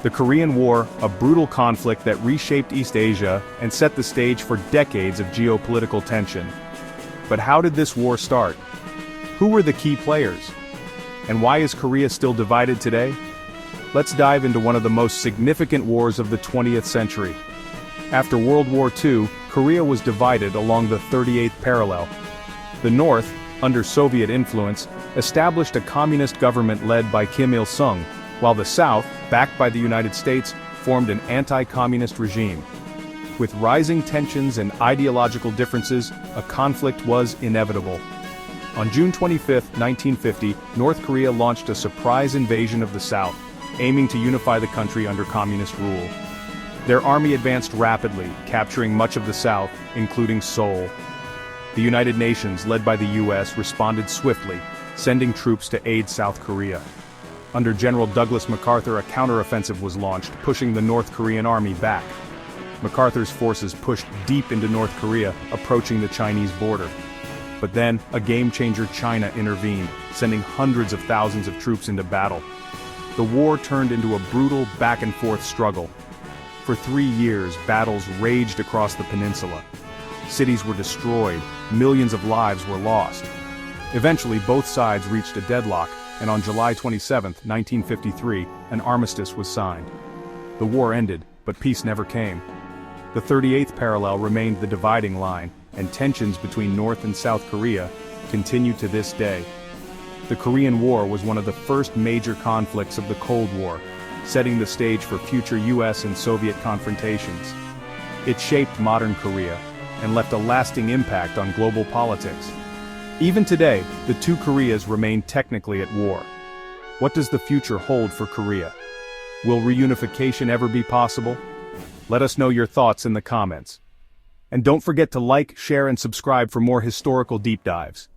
The Korean War, a brutal conflict that reshaped East Asia and set the stage for decades of geopolitical tension. But how did this war start? Who were the key players? And why is Korea still divided today? Let's dive into one of the most significant wars of the 20th century. After World War II, Korea was divided along the 38th parallel. The North, under Soviet influence, established a communist government led by Kim Il-sung, while the South, backed by the United States, formed an anti-communist regime. With rising tensions and ideological differences, a conflict was inevitable. On June 25, 1950, North Korea launched a surprise invasion of the South, aiming to unify the country under communist rule. Their army advanced rapidly, capturing much of the South, including Seoul. The United Nations, led by the US, responded swiftly, sending troops to aid South Korea. Under General Douglas MacArthur, a counteroffensive was launched, pushing the North Korean army back. MacArthur's forces pushed deep into North Korea, approaching the Chinese border. But then, a game-changer, China intervened, sending hundreds of thousands of troops into battle. The war turned into a brutal back-and-forth struggle. For 3 years, battles raged across the peninsula. Cities were destroyed, millions of lives were lost. Eventually, both sides reached a deadlock, and on July 27, 1953, an armistice was signed. The war ended, but peace never came. The 38th parallel remained the dividing line, and tensions between North and South Korea continue to this day. The Korean War was one of the first major conflicts of the Cold War, setting the stage for future US and Soviet confrontations. It shaped modern Korea, and left a lasting impact on global politics. Even today, the two Koreas remain technically at war. What does the future hold for Korea? Will reunification ever be possible? Let us know your thoughts in the comments. And don't forget to like, share and subscribe for more historical deep dives.